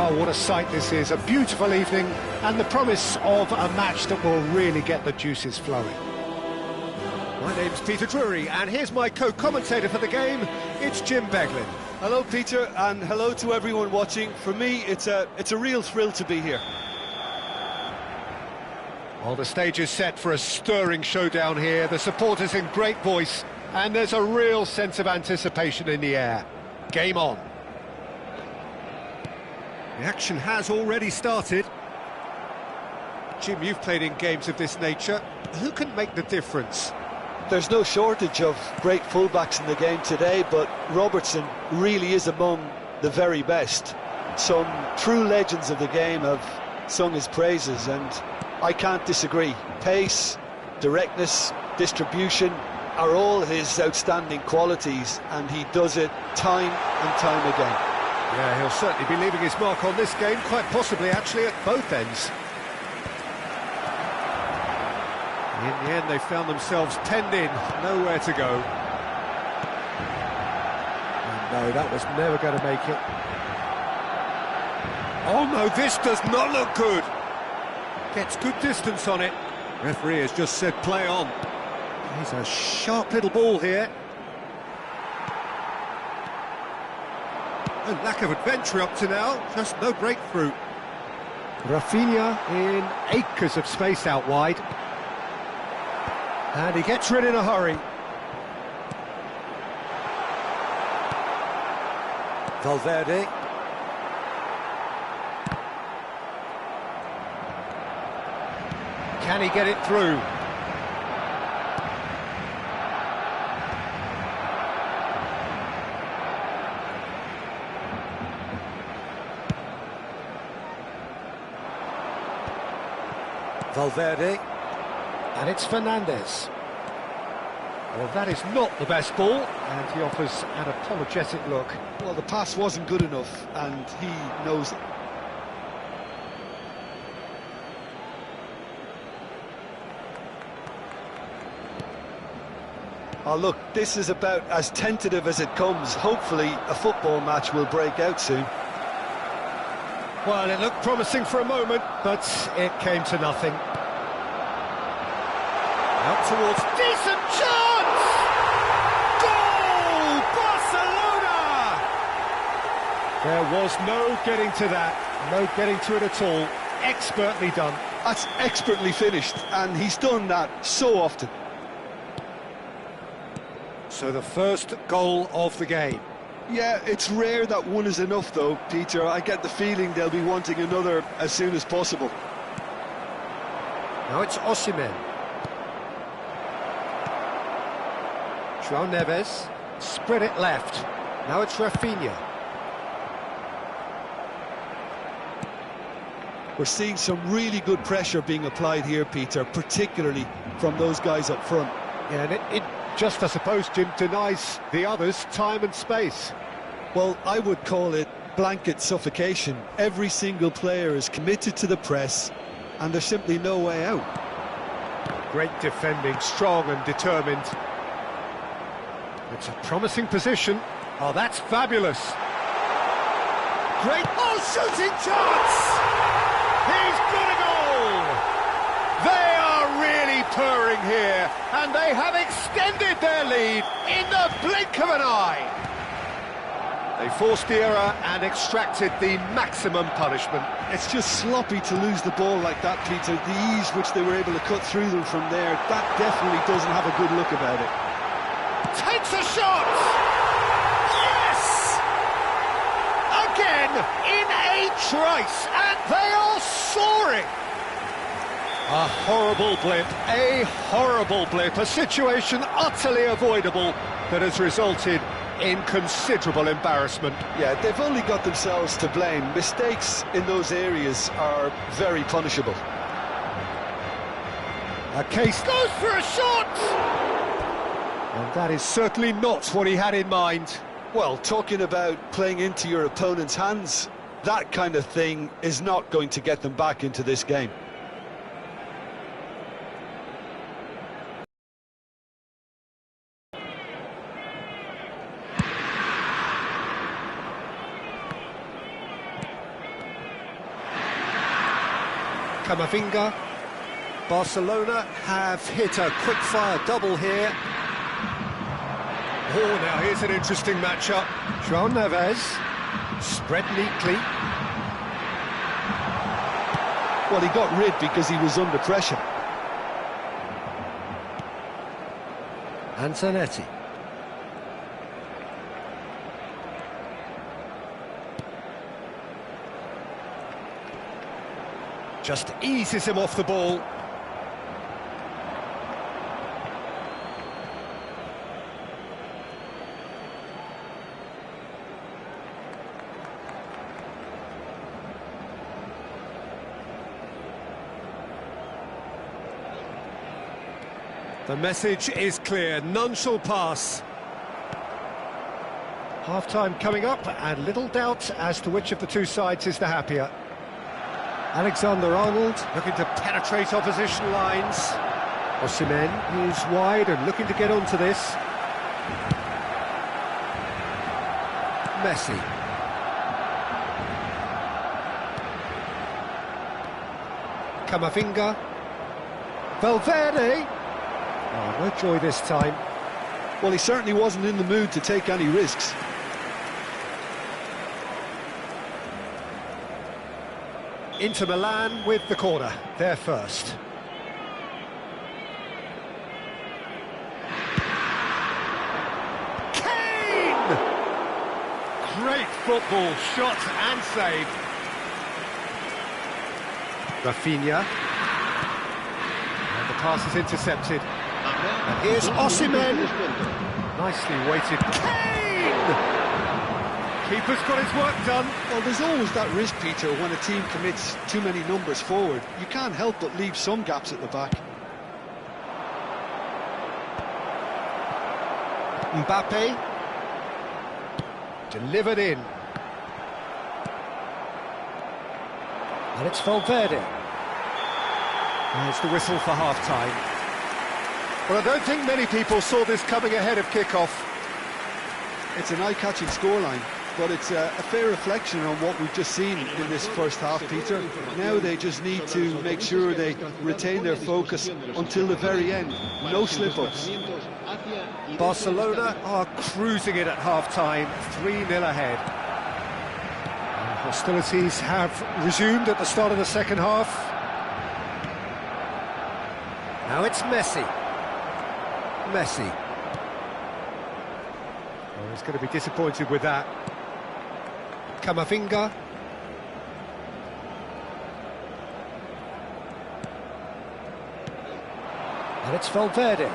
Well, what a sight this is, a beautiful evening and the promise of a match that will really get the juices flowing. My name's Peter Drury and here's my co-commentator for the game, it's Jim Beglin. Hello Peter, and hello to everyone watching. For me, it's a real thrill to be here. Well, the stage is set for a stirring showdown here, the supporters in great voice, and there's a real sense of anticipation in the air. Game on. The action has already started. Jim, you've played in games of this nature. Who can make the difference? There's no shortage of great fullbacks in the game today, but Robertson really is among the very best. Some true legends of the game have sung his praises, and I can't disagree. Pace, directness, distribution are all his outstanding qualities, and he does it time and time again. Yeah, he'll certainly be leaving his mark on this game, quite possibly actually at both ends. In the end, they found themselves penned in, nowhere to go. And no, that was never going to make it. Oh no, this does not look good. Gets good distance on it. Referee has just said play on. He's a sharp little ball here. A lack of adventure up to now, just no breakthrough. Rafinha in acres of space out wide. And he gets rid in a hurry. Valverde. Can he get it through? Valverde, and it's Fernandez. Well, that is not the best ball, and he offers an apologetic look. Well, the pass wasn't good enough, and he knows it. Oh, look, this is about as tentative as it comes. Hopefully, a football match will break out soon. Well, it looked promising for a moment, but it came to nothing. Out towards decent chance! Goal! Barcelona! There was no getting to that, no getting to it at all. Expertly done. That's expertly finished, and he's done that so often. So the first goal of the game. Yeah, it's rare that one is enough though, Peter. I get the feeling they'll be wanting another as soon as possible. Now it's Osimhen. João Neves, spread it left. Now it's Rafinha. We're seeing some really good pressure being applied here, Peter, particularly from those guys up front. Yeah, and it just, I suppose, Jim, denies the others time and space. Well, I would call it blanket suffocation. Every single player is committed to the press, and there's simply no way out. Great defending, strong and determined. It's a promising position. Oh, that's fabulous. Great, shooting chance! He's got a goal! They are really purring here, and they have extended their lead in the blink of an eye. They forced the error and extracted the maximum punishment. It's just sloppy to lose the ball like that, Peter. The ease which they were able to cut through them from there, that definitely doesn't have a good look about it. Takes a shot! Yes! Again, in a trice, and they are soaring! A horrible blip, a situation utterly avoidable that has resulted in considerable embarrassment. Yeah, they've only got themselves to blame. Mistakes in those areas are very punishable. A case goes for a shot! And that is certainly not what he had in mind. Well, talking about playing into your opponent's hands, that kind of thing is not going to get them back into this game. Camavinga. Barcelona have hit a quick-fire double here. Oh, now here's an interesting matchup. João Neves, spread neatly. Well, he got rid because he was under pressure. And Zanetti. Just eases him off the ball. The message is clear, none shall pass. Half-time coming up, and little doubt as to which of the two sides is the happier. Alexander-Arnold looking to penetrate opposition lines. Osimhen is wide and looking to get onto this. Messi. Camavinga. Valverde. Oh, no joy this time. Well, he certainly wasn't in the mood to take any risks. Inter Milan with the corner, they're first. Kane! Great football, shot and save. Rafinha. And the pass is intercepted. And here's Osimhen. Nicely weighted. Kane! Keeper's got his work done. Well, there's always that risk, Peter, when a team commits too many numbers forward. You can't help but leave some gaps at the back. Mbappe. Delivered in. And it's Valverde. And it's the whistle for half-time. Well, I don't think many people saw this coming ahead of kick-off. It's an eye-catching scoreline, but it's a fair reflection on what we've just seen in this first half, Peter. Now they just need to make sure they retain their focus until the very end. No slip-ups. Barcelona are cruising it at half-time, 3-0 ahead. And hostilities have resumed at the start of the second half. Now it's Messi. Messi. Oh, he's going to be disappointed with that. Camavinga. And it's Valverde.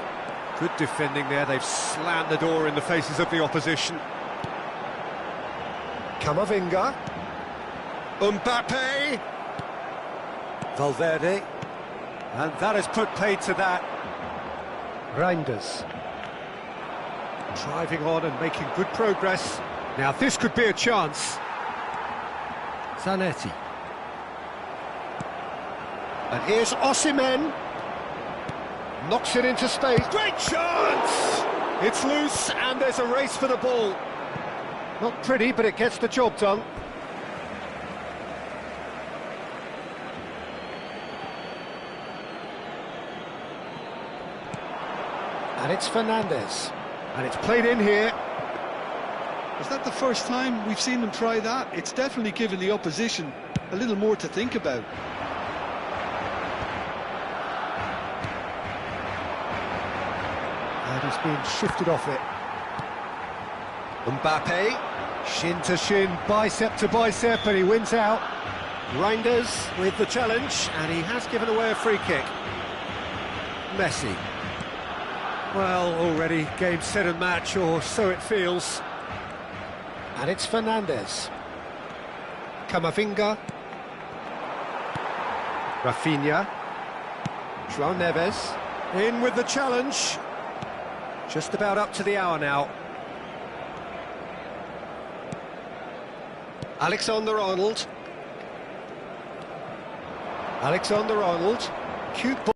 Good defending there, they've slammed the door in the faces of the opposition. Camavinga. Mbappe. Valverde. And that has put paid to that. Reinders. Driving on and making good progress. Now this could be a chance. Zanetti. And here's Osimhen. Knocks it into space. Great chance! It's loose and there's a race for the ball. Not pretty, but it gets the job done. And it's Fernandes. And it's played in here. Is that the first time we've seen them try that? It's definitely given the opposition a little more to think about. And he's being shifted off it. Mbappe, shin to shin, bicep to bicep, and he wins out. Reinders with the challenge, and he has given away a free kick. Messi. Well, already game, set and match, or so it feels. And it's Fernandes. Camavinga. Rafinha. João Neves. In with the challenge. Just about up to the hour now. Alexander-Arnold. Alexander-Arnold. Cute ball.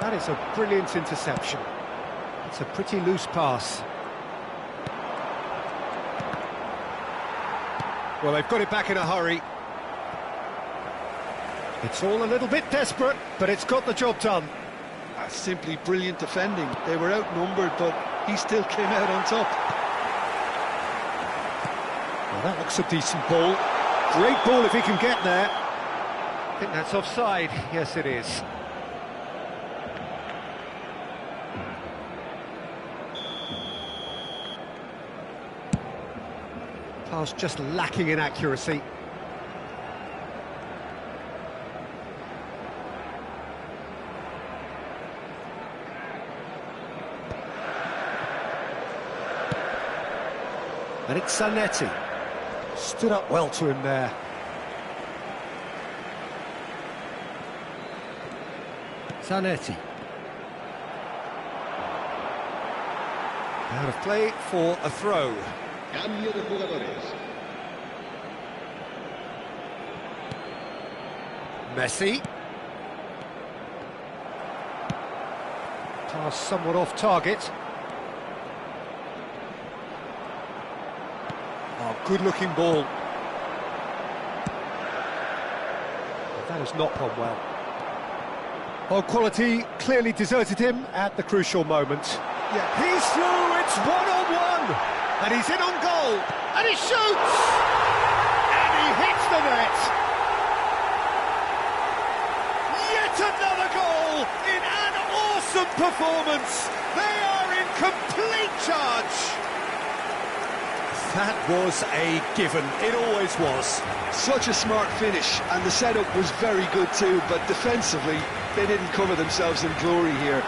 That is a brilliant interception. It's a pretty loose pass. Well, they've got it back in a hurry. It's all a little bit desperate, but it's got the job done. Simply brilliant defending. They were outnumbered, but he still came out on top. Well, that looks a decent ball. Great ball if he can get there. I think that's offside. Yes, it is. Pass just lacking in accuracy. And it's Zanetti. Stood up well to him there. Zanetti. Out of play for a throw. Cambio de jugadores. Messi. Pass somewhat off target. Oh, good-looking ball. But that has not gone well. Oh, quality clearly deserted him at the crucial moment. Yeah, he's through, it's one-on-one! And he's in on goal, and he shoots! And he hits the net! Yet another goal in an awesome performance! They are in complete charge! That was a given, it always was. Such a smart finish, and the setup was very good too, but defensively, they didn't cover themselves in glory here.